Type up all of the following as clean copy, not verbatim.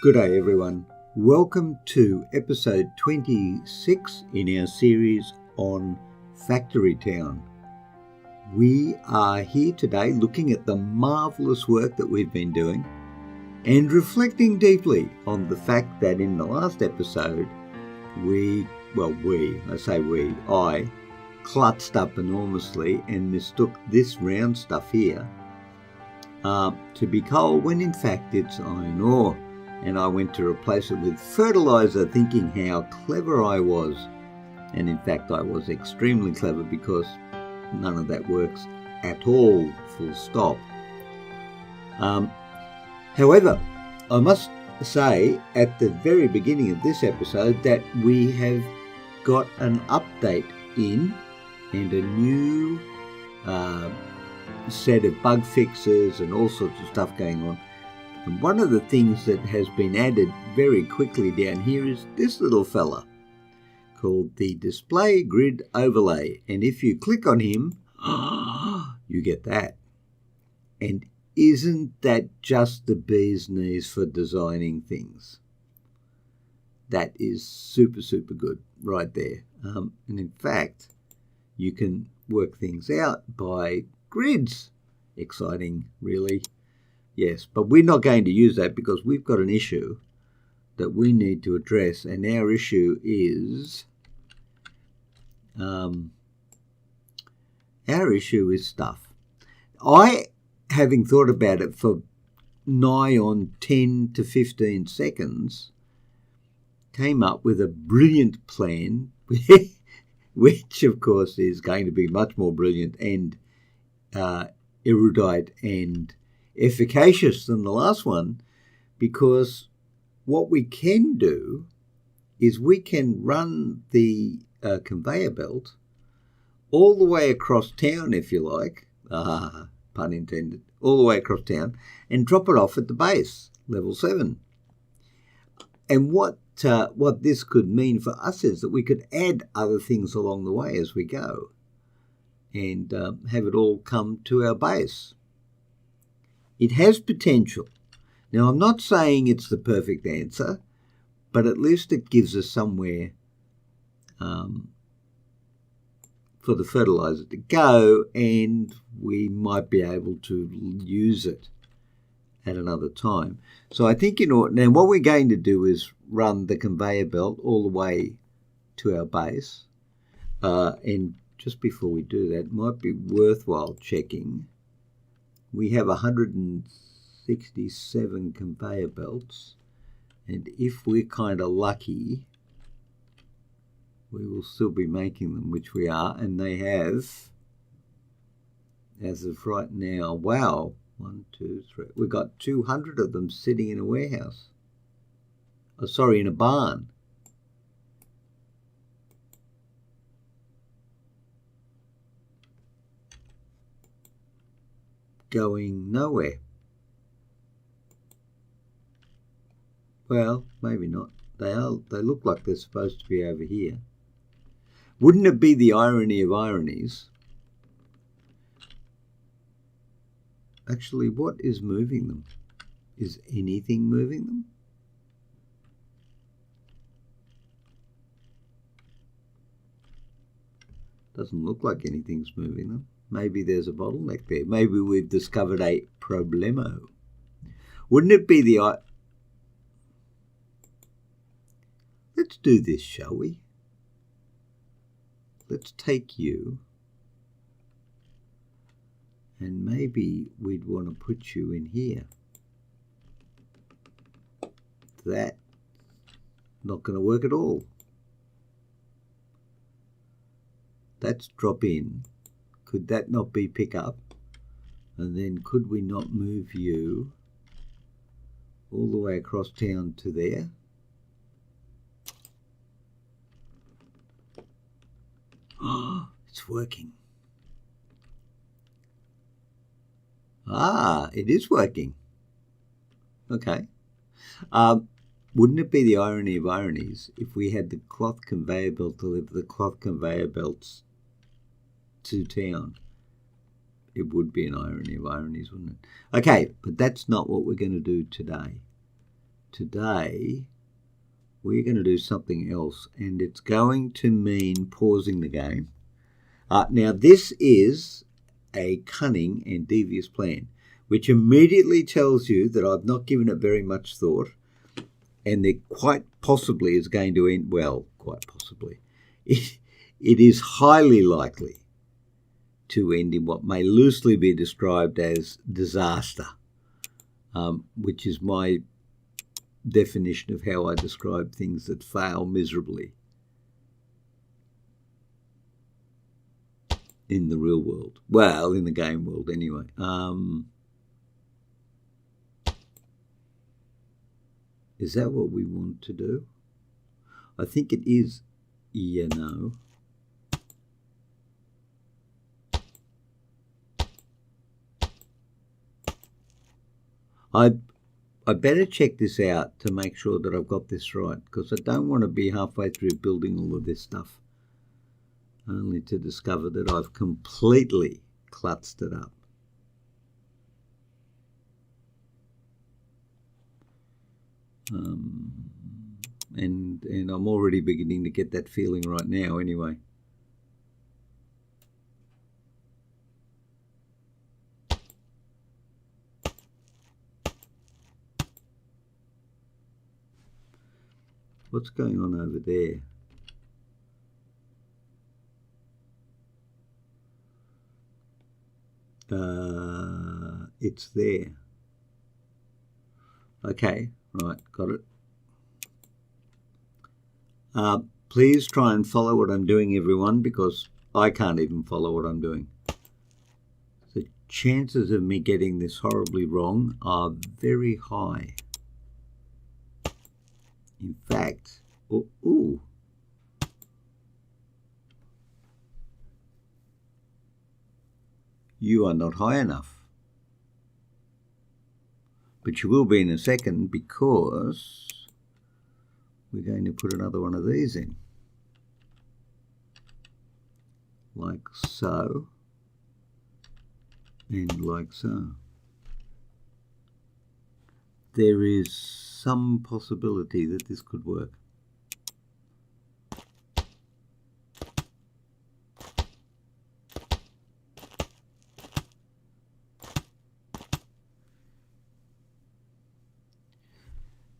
Good day, everyone. Welcome to episode 26 in our series on Factory Town. We are here today looking at the marvellous work that we've been doing and reflecting deeply on the fact that in the last episode I clutched up enormously and mistook this round stuff here to be coal when in fact it's iron ore. And I went to replace it with fertiliser, thinking how clever I was. And in fact, I was extremely clever because none of that works at all, full stop. However, I must say at the very beginning of this episode that we have got an update in and a new set of bug fixes and all sorts of stuff going on. And one of the things that has been added very quickly down here is this little fella called the Display Grid Overlay. And if you click on him, you get that. And isn't that just the bee's knees for designing things? That is super, super good right there. And in fact, you can work things out by grids. Exciting, really. Yes, but we're not going to use that because we've got an issue that we need to address, and our issue is stuff. I, having thought about it for nigh on 10 to 15 seconds, came up with a brilliant plan, which of course is going to be much more brilliant and erudite and efficacious than the last one, because what we can do is we can run the conveyor belt all the way across town, if you like, pun intended, all the way across town, and drop it off at the base, level 7. And what this could mean for us is that we could add other things along the way as we go and have it all come to our base. It has potential. Now, I'm not saying it's the perfect answer, but at least it gives us somewhere for the fertiliser to go, and we might be able to use it at another time. So I think now what we're going to do is run the conveyor belt all the way to our base. And just before we do that, it might be worthwhile checking. We have 167 conveyor belts, and if we're kind of lucky, we will still be making them, which we are, and they have, as of right now, wow, 1, 2, 3, we've got 200 of them sitting in a warehouse. In a barn. Going nowhere. Well, maybe not. They look like they're supposed to be over here. Wouldn't it be the irony of ironies? Actually, what is moving them? Is anything moving them? Doesn't look like anything's moving them. Maybe there's a bottleneck there. Maybe we've discovered a problemo. Wouldn't it be Let's do this, shall we? Let's take you, and maybe we'd want to put you in here. That's not going to work at all. That's drop in. Could that not be pick up? And then could we not move you all the way across town to there? Oh, it's working. It is working. Okay. Wouldn't it be the irony of ironies if we had the cloth conveyor belt deliver the cloth conveyor belts to town? It would be an irony of ironies, wouldn't it? Okay, but that's not what we're going to do today. today we're going to do something else, and it's going to mean pausing the game. Now, this is a cunning and devious plan, which immediately tells you that I've not given it very much thought, and it quite possibly is going to end, well, quite possibly. It is highly likely to end in what may loosely be described as disaster, which is my definition of how I describe things that fail miserably in the real world. Well, in the game world anyway. Is that what we want to do? I think it is, I better check this out to make sure that I've got this right, because I don't want to be halfway through building all of this stuff only to discover that I've completely clutched it up. And I'm already beginning to get that feeling right now anyway. What's going on over there? It's there. Okay, right, got it. Please try and follow what I'm doing, everyone, because I can't even follow what I'm doing. The chances of me getting this horribly wrong are very high. In fact, you are not high enough. But you will be in a second, because we're going to put another one of these in. Like so, and like so. There is some possibility that this could work.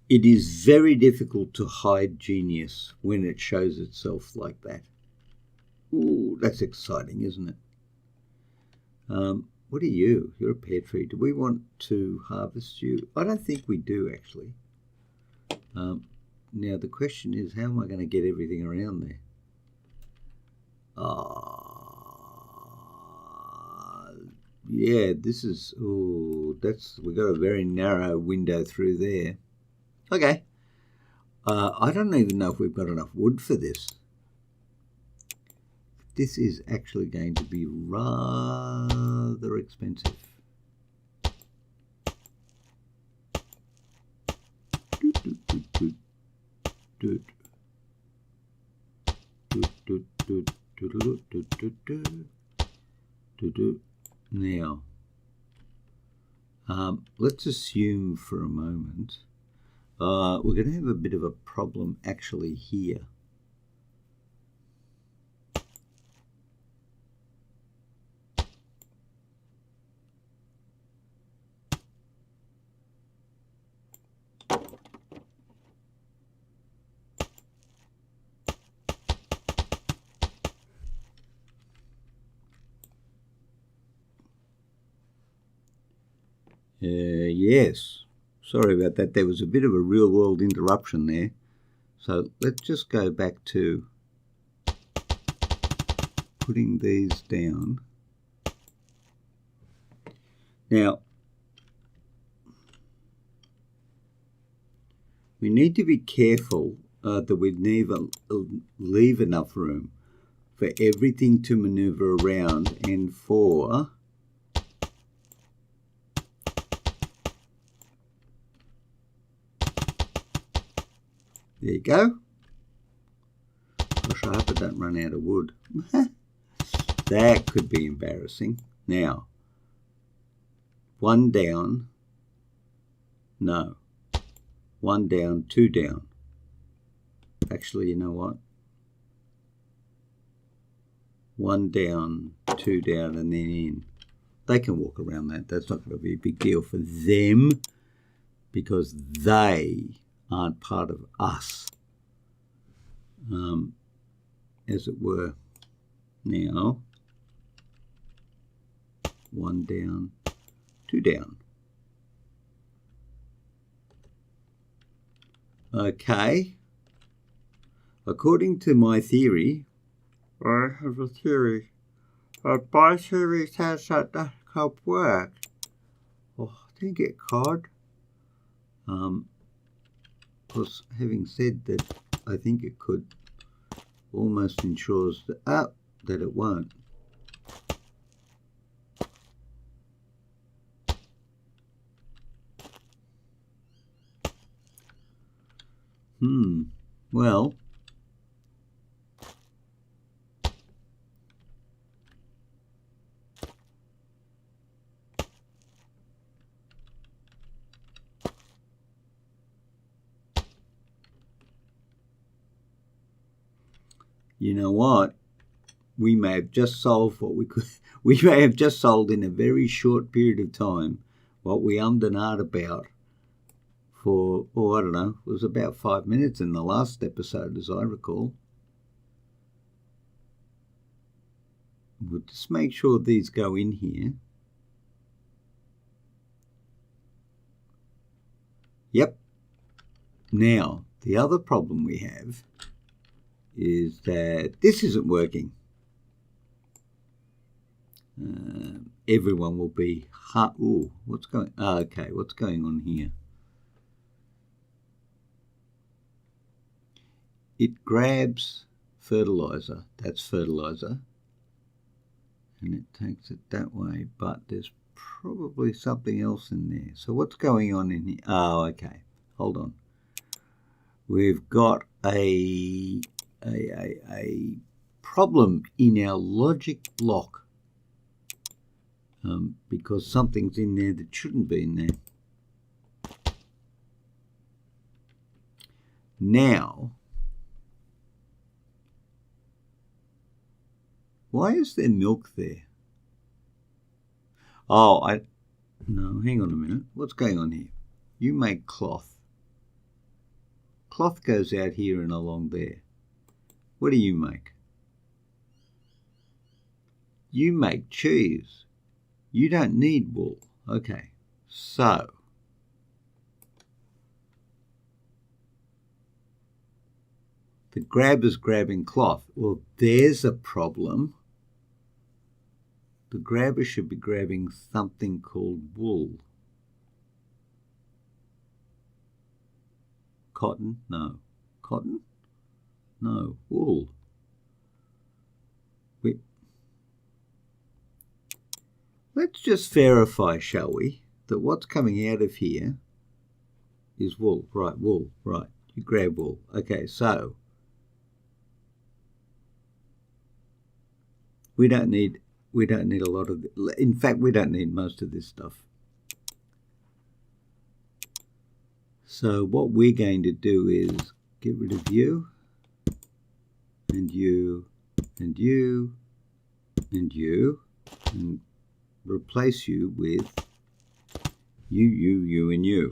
It is very difficult to hide genius when it shows itself like that. Ooh, that's exciting, isn't it? What are you? You're a pear tree. Do we want to harvest you? I don't think we do, actually. Now, the question is, how am I going to get everything around there? Yeah, this is, we got a very narrow window through there. Okay. I don't even know if we've got enough wood for this. This is actually going to be rather expensive. Now, let's assume for a moment we're going to have a bit of a problem actually here. Yes, sorry about that. There was a bit of a real world interruption there. So let's just go back to putting these down. Now, we need to be careful that we never leave enough room for everything to maneuver around and for there you go. Gosh, I hope I don't run out of wood. That could be embarrassing. Now, one down. No. 1 down, 2 down. Actually, you know what? 1 down, 2 down, and then in. They can walk around that. That's not going to be a big deal for them because they aren't part of us, as it were. Now, 1 down, 2 down. Okay. According to my theory, I have a theory. My theory says that that could work. Oh, I didn't get cod. Because having said that, I think it could almost ensures that, that it won't. Well, you know what? We may have just solved what we could. We may have just solved in a very short period of time what we ummed and ahed about for, oh, I don't know, it was about 5 minutes in the last episode, as I recall. We'll just make sure these go in here. Yep. Now, the other problem we have is that this isn't working. Everyone will be, ooh, what's going, okay, what's going on here? It grabs fertilizer, that's fertilizer, and it takes it that way, but there's probably something else in there. So what's going on in here? Oh, okay, hold on. We've got a problem in our logic block because something's in there that shouldn't be in there. Now, why is there milk there? Oh, no, hang on a minute. What's going on here? You make cloth. Cloth goes out here and along there. What do you make? You make cheese. You don't need wool. Okay, so the grabber's grabbing cloth. Well, there's a problem. The grabber should be grabbing something called wool. Cotton? No. Cotton? No. Wool. Let's just verify, shall we, that what's coming out of here is wool. Right, wool. Right. You grab wool. Okay, so we don't need a lot of, in fact, we don't need most of this stuff. So what we're going to do is get rid of you, and you, and you, and you, and replace you with you, and you.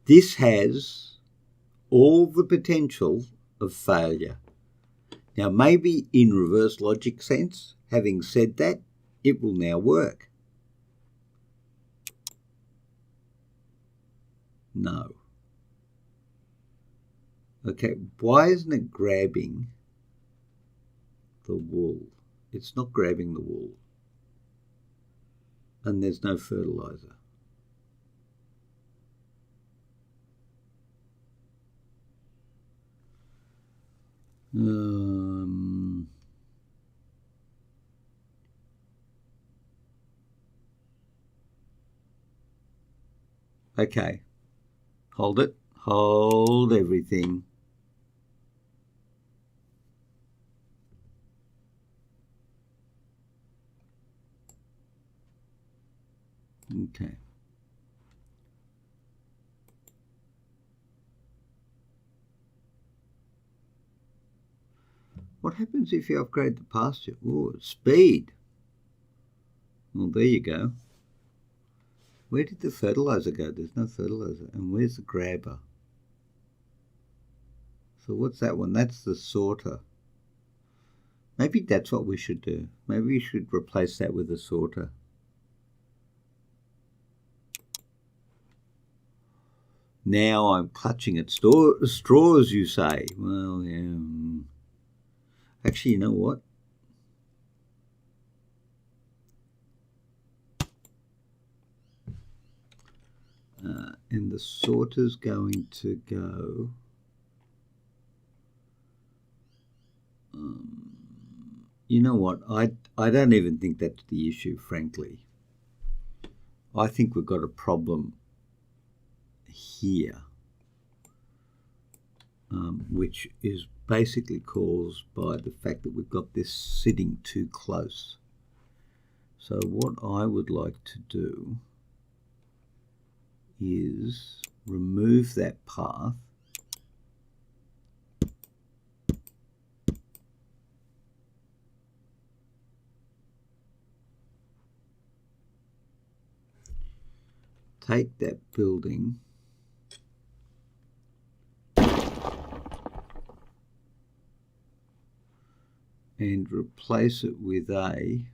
This has all the potential of failure. Now, maybe in reverse logic sense, having said that, it will now work. No. Okay, why isn't it grabbing the wool? It's not grabbing the wool. And there's no fertilizer. Okay, hold it, hold everything. Okay. What happens if you upgrade the pasture? Oh, speed. Well, there you go. Where did the fertilizer go? There's no fertilizer. And where's the grabber? So what's that one? That's the sorter. Maybe that's what we should do. Maybe we should replace that with a sorter. Now I'm clutching at straws, you say. Well, yeah. Actually, you know what? And the sorter's going to go... you know what? I don't even think that's the issue, frankly. I think we've got a problem here, which is basically caused by the fact that we've got this sitting too close. So what I would like to do is remove that path take that building and replace it with a,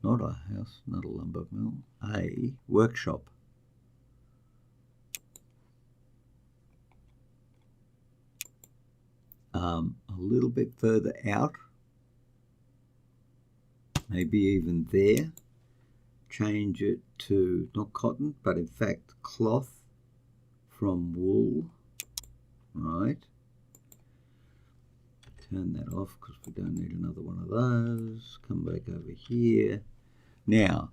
not a house, not a lumber mill, a workshop. A little bit further out, maybe even there. Change it to not cotton, but in fact cloth from wool, right? Turn that off because we don't need another one of those. Come back over here. Now,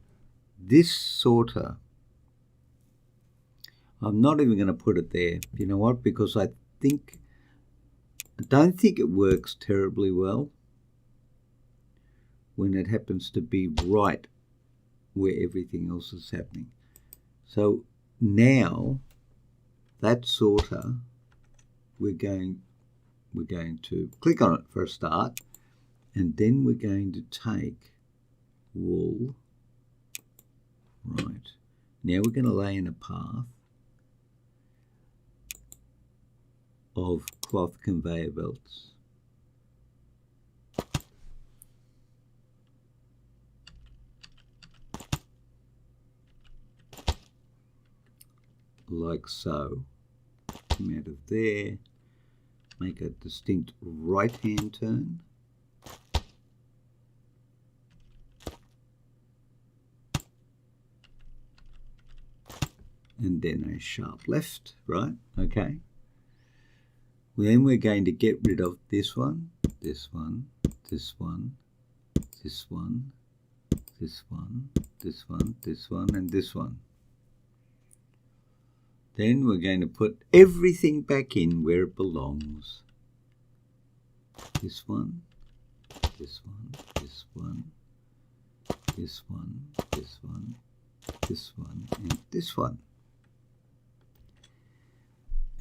this sorter, I'm not even going to put it there. You know what? Because I don't think it works terribly well when it happens to be right where everything else is happening. So now that sorter, we're going to click on it for a start, and then we're going to take wool. Right. Now we're going to lay in a path of cloth conveyor belts. Like so. Come out of there. Make a distinct right-hand turn. And then a sharp left, right? Okay. Then we're going to get rid of this one, this one, this one, this one, this one, this one, this one, and this one. Then we're going to put everything back in where it belongs. This one, this one, this one, this one, this one, this one, and this one.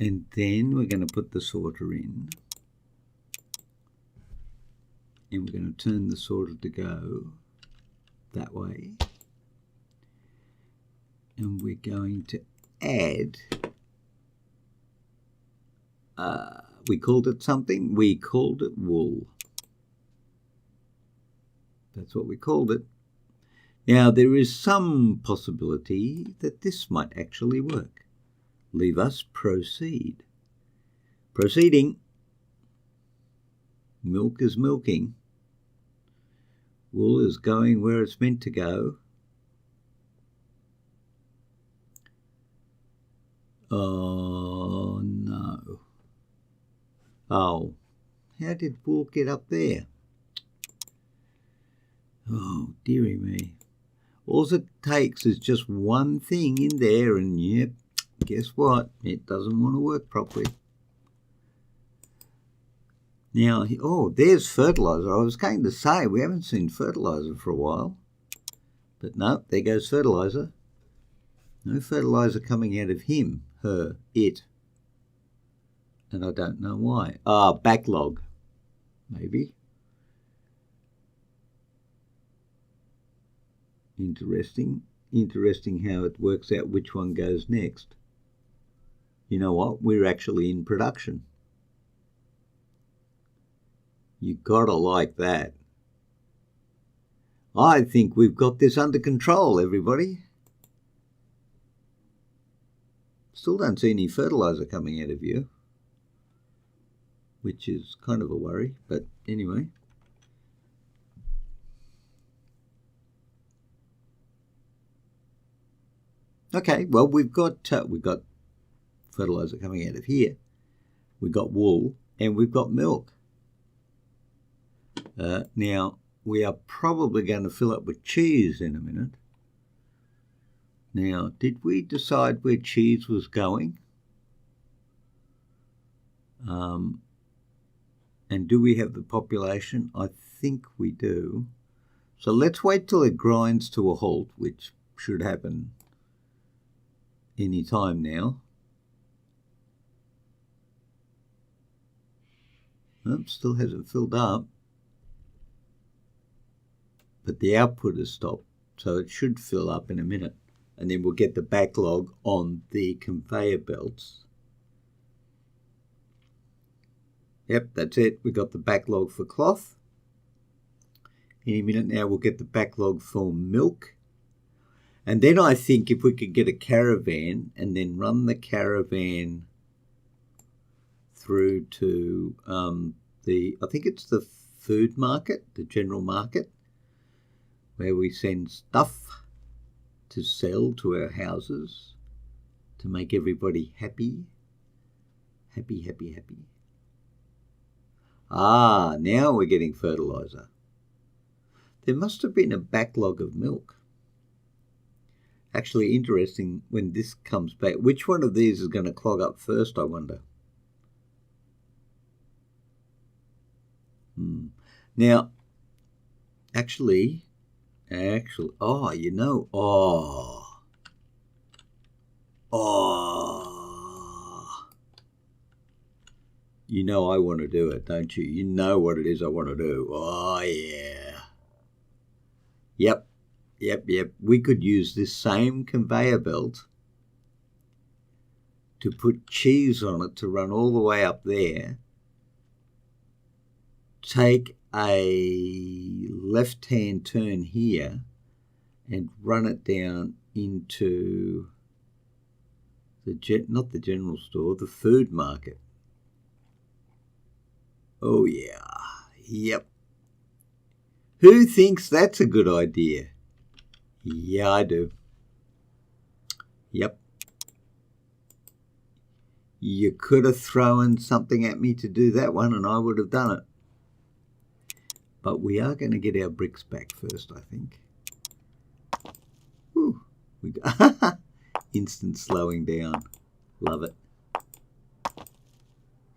And then we're going to put the sorter in. And we're going to turn the sorter to go that way. And we're going to add, we called it something, we called it wool. That's what we called it. Now there is some possibility that this might actually work. Leave us proceed. Proceeding. Milk is milking. Wool is going where it's meant to go. Oh, no. Oh, how did wool get up there? Oh, dearie me. All it takes is just one thing in there and, yep, guess what? It doesn't want to work properly. Now, oh, there's fertilizer. I was going to say, we haven't seen fertilizer for a while. But no, there goes fertilizer. No fertilizer coming out of him, her, it. And I don't know why. Ah, backlog, maybe. Interesting. Interesting how it works out which one goes next. You know what? We're actually in production. You gotta like that. I think we've got this under control, everybody. Still don't see any fertilizer coming out of you, which is kind of a worry, but anyway. Okay, well, we've got fertilizer coming out of here. We've got wool and we've got milk. Now, we are probably going to fill up with cheese in a minute. Now, did we decide where cheese was going? And do we have the population? I think we do. So let's wait till it grinds to a halt, which should happen any time now. Nope, still hasn't filled up. But the output has stopped, so it should fill up in a minute. And then we'll get the backlog on the conveyor belts. Yep, that's it. We got the backlog for cloth. Any minute now we'll get the backlog for milk. And then I think if we could get a caravan and then run the caravan through to I think it's the food market, the general market, where we send stuff to sell to our houses to make everybody happy. Happy, happy, happy. Ah, now we're getting fertilizer. There must have been a backlog of milk. Actually interesting when this comes back. Which one of these is going to clog up first, I wonder? Now, actually, oh, you know, you know I want to do it, don't you? You know what it is I want to do. Oh, yeah. Yep. We could use this same conveyor belt to put cheese on it to run all the way up there. Take a left-hand turn here and run it down into not the general store, the food market. Oh yeah, yep. Who thinks that's a good idea? Yeah, I do. Yep. You could have thrown something at me to do that one and I would have done it. But we are going to get our bricks back first, I think. Whew. We got instant slowing down. Love it.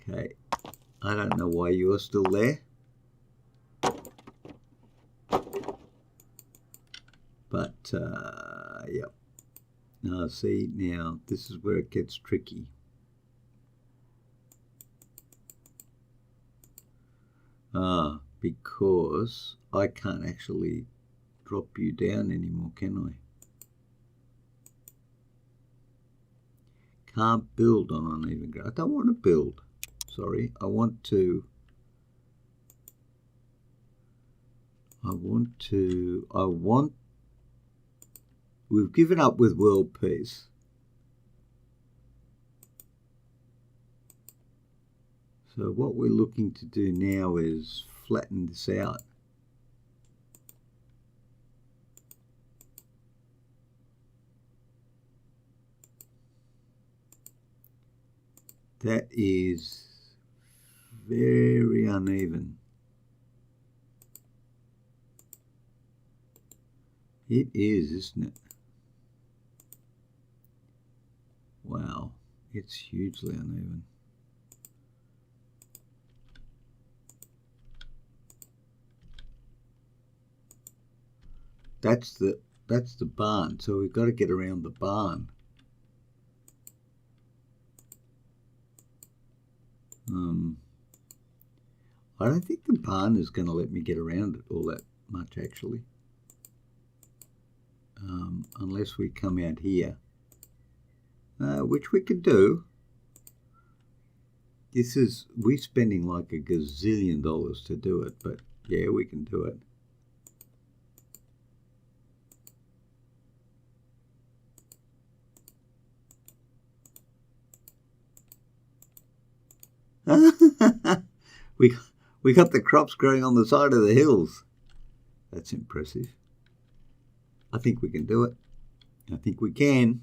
Okay. I don't know why you're still there. But, yep. Now, see, now, this is where it gets tricky. Because I can't actually drop you down anymore, can I? Can't build on uneven ground. I don't want to build. Sorry, we've given up with world peace. So what we're looking to do now is flatten this out. That is very uneven. It is, isn't it? Wow, it's hugely uneven. That's the That's the barn, so we've got to get around the barn. I don't think the barn is going to let me get around it all that much, actually. Unless we come out here, which we can do. We're spending like $1 gazillion to do it, but yeah, we can do it. we got the crops growing on the side of the hills. That's impressive. I think we can do it. I think we can.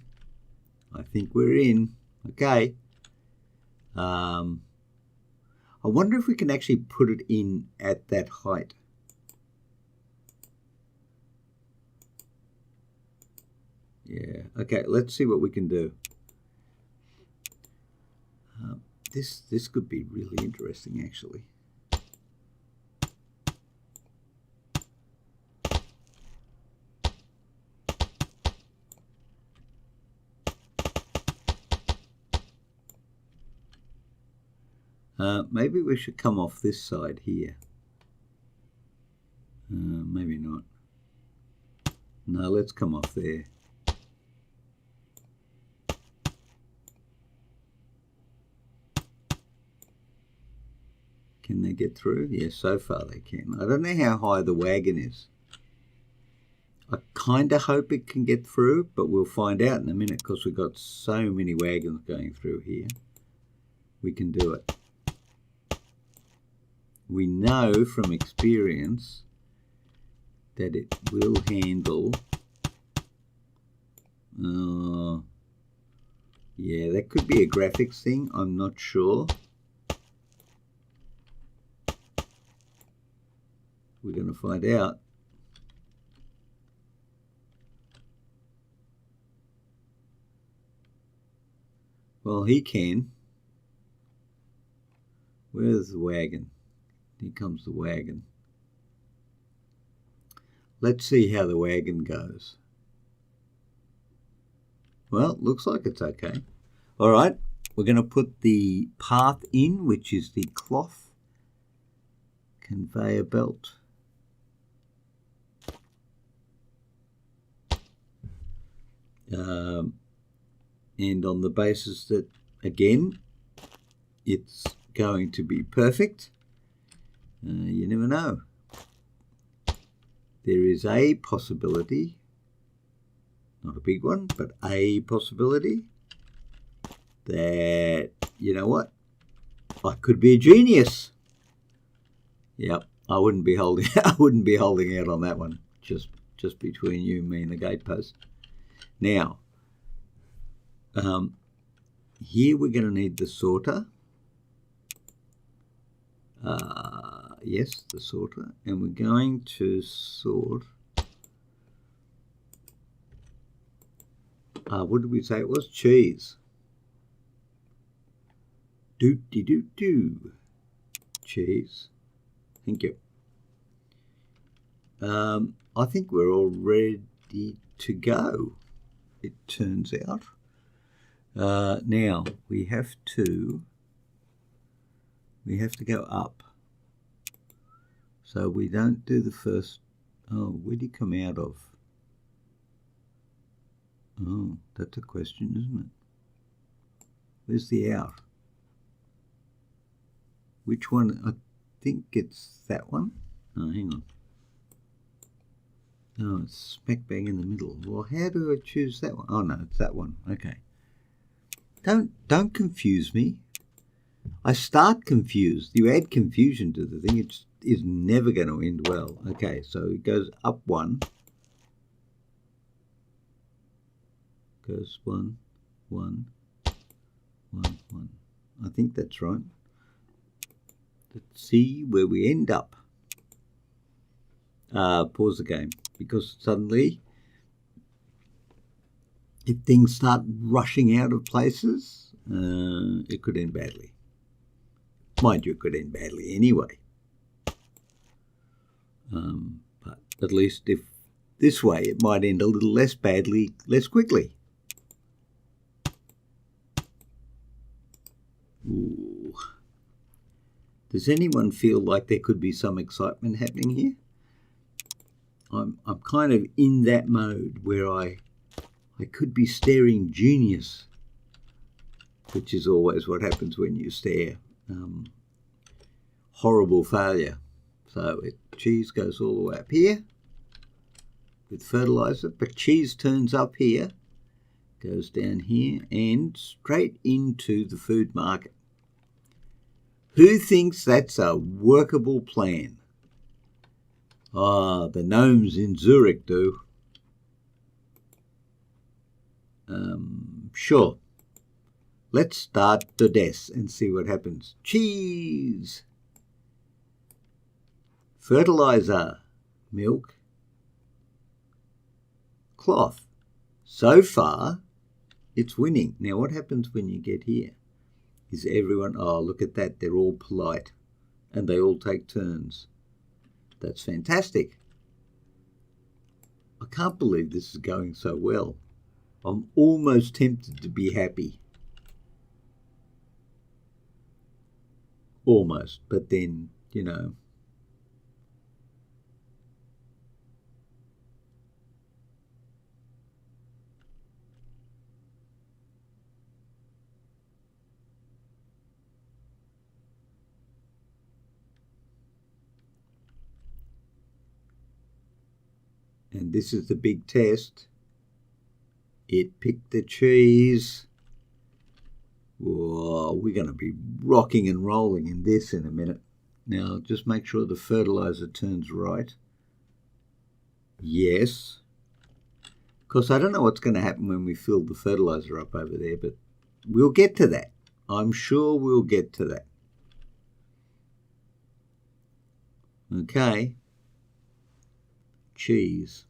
I think we're in. Okay. I wonder if we can actually put it in at that height. Yeah. Okay, let's see what we can do. This could be really interesting, actually. Maybe we should come off this side here. Maybe not. No, let's come off there. Can they get through? Yes, so far they can. I don't know how high the wagon is. I kind of hope it can get through, but we'll find out in a minute because we've got so many wagons going through here. We can do it. We know from experience that it will handle. Yeah, that could be a graphics thing. I'm not sure. We're going to find out. Well, he can. Where's the wagon? Here comes the wagon. Let's see how the wagon goes. Well, looks like it's okay. All right, we're going to put the path in, which is the cloth conveyor belt. And on the basis that, again, it's going to be perfect, you never know. There is a possibility, not a big one, but a possibility that, you know what, I could be a genius. Yep, I wouldn't be holding out on that one. Just between you, me, and the gatepost. Now, here we're going to need the sorter. Yes, the sorter, and we're going to sort. What did we say it was? Cheese. Doot-de-doot-doo. Cheese. Thank you. I think we're all ready to go, it turns out. Now we have to go up. So we don't do the first. Oh, where'd he come out of? Oh, that's a question, isn't it? Where's the out? Which one? I think it's that one. Oh, hang on. Oh, it's smack bang in the middle. Well, how do I choose that one? Oh no, it's that one. Okay. Don't confuse me. I start confused. You add confusion to the thing, it is never going to end well. Okay, so it goes up one. Goes one, one, one, one. I think that's right. Let's see where we end up. Pause the game, because suddenly, if things start rushing out of places, it could end badly. Mind you, it could end badly anyway. But at least if This way it might end a little less badly, less quickly. Ooh. Does anyone feel like there could be some excitement happening here? I'm kind of in that mode where I could be staring genius, which is always what happens when you stare. Horrible failure. So cheese goes all the way up here with fertilizer, but cheese turns up here, goes down here and straight into the food market. Who thinks that's a workable plan? Ah, the gnomes in Zurich do. Sure. Let's start the desk and see what happens. Cheese, fertilizer, milk, cloth. So far, it's winning. Now, what happens when you get here? Is everyone, oh, look at that, they're all polite and they all take turns. That's fantastic. I can't believe this is going so well. I'm almost tempted to be happy. Almost, but then, you know. And this is the big test. It picked the cheese. Whoa, we're going to be rocking and rolling in this in a minute. Now, just make sure the fertilizer turns right. Yes. Of course, I don't know what's going to happen when we fill the fertilizer up over there, but we'll get to that. I'm sure we'll get to that. Okay. Cheese.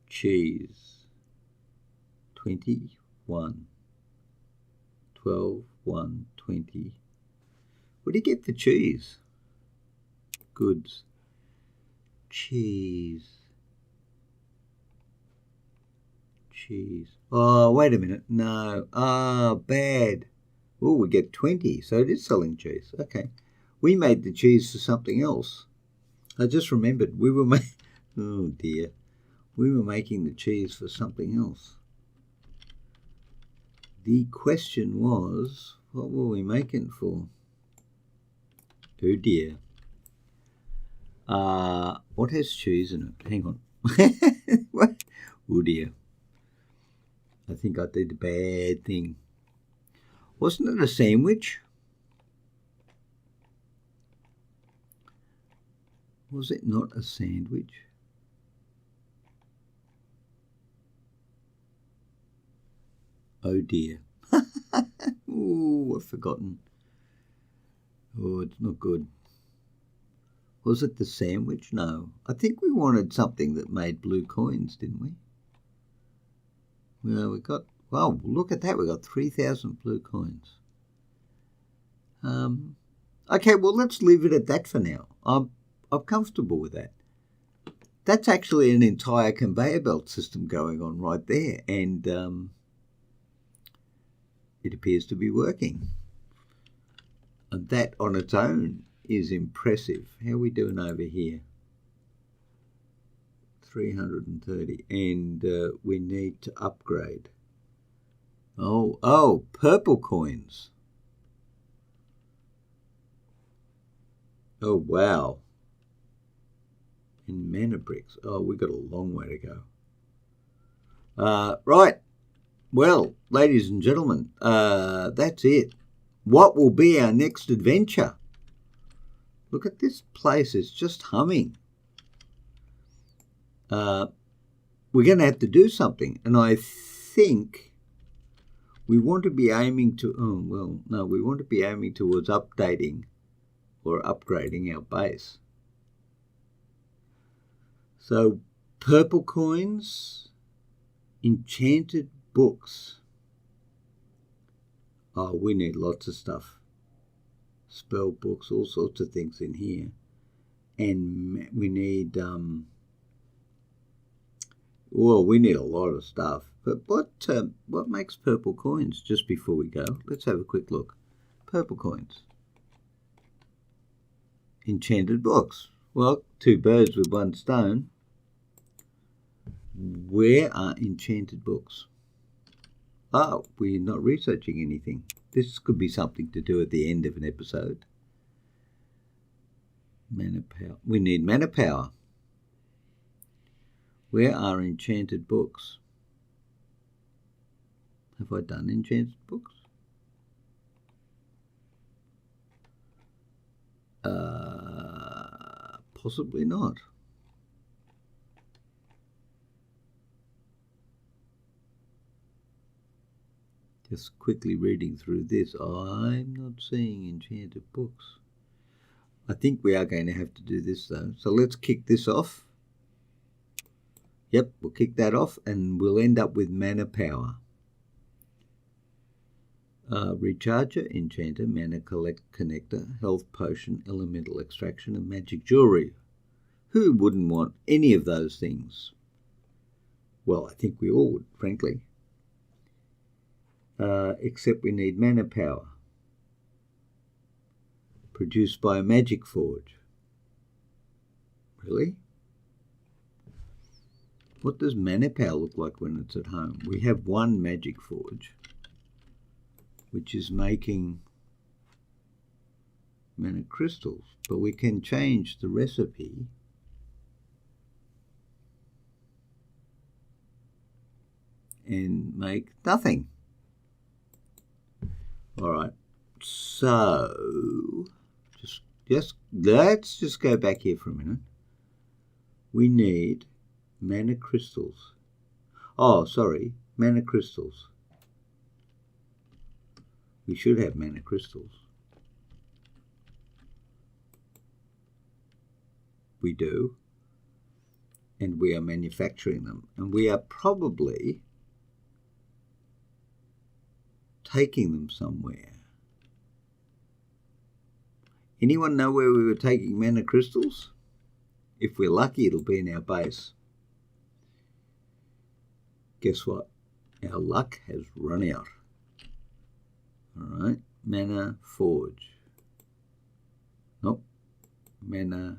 Cheese. 21. 12, 1, 20. What do you get for cheese? Goods. Cheese. Cheese. Oh, wait a minute. No. Ah, bad. Oh, we get 20. So it is selling cheese. Okay. We made the cheese for something else. I just remembered we were oh dear. We were making the cheese for something else. The question was, what were we making for? Oh dear. What has cheese in it? Hang on. What? Oh dear. I think I did a bad thing. Wasn't it a sandwich? Was it not a sandwich? Oh dear. Oh, I've forgotten. Oh, it's not good. Was it the sandwich? No. I think we wanted something that made blue coins, didn't we? Well, we got, wow, look at that. We got 3,000 blue coins. Okay, well, let's leave it at that for now. I'm comfortable with that. That's actually an entire conveyor belt system going on right there, and it appears to be working. And that on its own is impressive. How are we doing over here? 330, and we need to upgrade. Oh, purple coins. Oh, wow. And mana bricks. Oh, we've got a long way to go. Right. Well, ladies and gentlemen, that's it. What will be our next adventure? Look at this place. It's just humming. We're going to have to do something. And I think we want to be aiming to, we want to be aiming towards updating or upgrading our base. So, purple coins, enchanted books. Oh, we need lots of stuff. spell books, all sorts of things in here. And we need, we need a lot of stuff. But what makes purple coins? Just before we go, let's have a quick look. Purple coins. Enchanted books. Well, 2 birds with 1 stone. Where are enchanted books? Oh, we're not researching anything. This could be something to do at the end of an episode. Mana power. We need mana power. Where are enchanted books? Have I done enchanted books? Possibly not. Just quickly reading through this, I'm not seeing enchanted books. I think we are going to have to do this though. So let's kick this off. Yep, we'll kick that off and we'll end up with mana power. Recharger, enchanter, mana connector, health potion, elemental extraction, and magic jewelry. Who wouldn't want any of those things? Well, I think we all would, frankly. Except we need mana power. Produced by a magic forge. Really? What does mana power look like when it's at home? We have 1 magic forge, which is making mana crystals, but we can change the recipe and make nothing. All right, so let's just go back here for a minute. We need mana crystals. Oh, sorry, mana crystals. We should have mana crystals. We do. And we are manufacturing them. And we are probably taking them somewhere. Anyone know where we were taking mana crystals? If we're lucky, it'll be in our base. Guess what? Our luck has run out. All right, mana forge. Nope, mana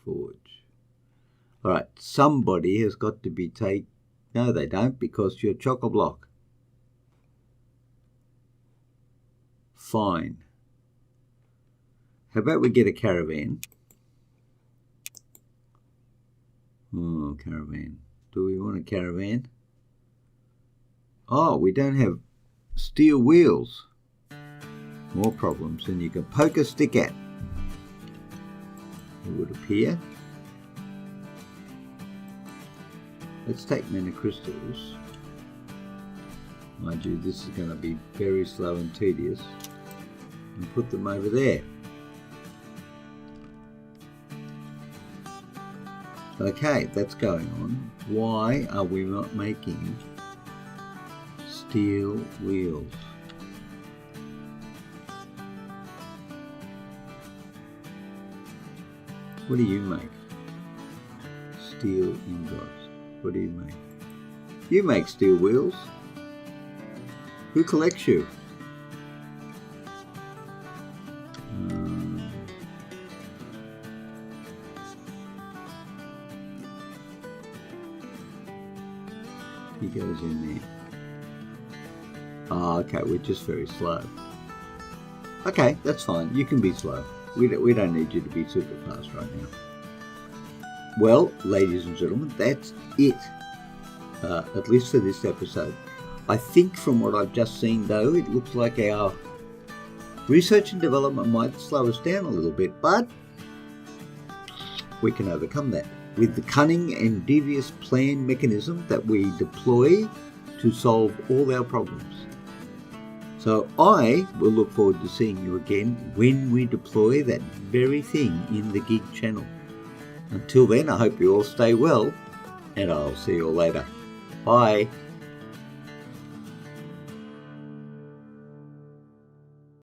forge. All right, somebody has got to be No, they don't, because you're chock-a-block. Fine. How about we get a caravan? Oh, caravan. Do we want a caravan? Oh, we don't have steel wheels. More problems than you can poke a stick at. It would appear. Let's take mana crystals. Mind you, this is going to be very slow and tedious. And put them over there. Okay, that's going on. Why are we not making steel wheels? What do you make? Steel ingots. What do you make? You make steel wheels. Who collects you? He goes in there. Oh, okay, we're just very slow. Okay, that's fine. You can be slow. We don't need you to be super fast right now. Well, ladies and gentlemen, that's it. At least for this episode. I think from what I've just seen, though, it looks like our research and development might slow us down a little bit, but we can overcome that with the cunning and devious plan mechanism that we deploy to solve all our problems. So I will look forward to seeing you again when we deploy that very thing in the gig channel. Until then, I hope you all stay well, and I'll see you all later. Bye.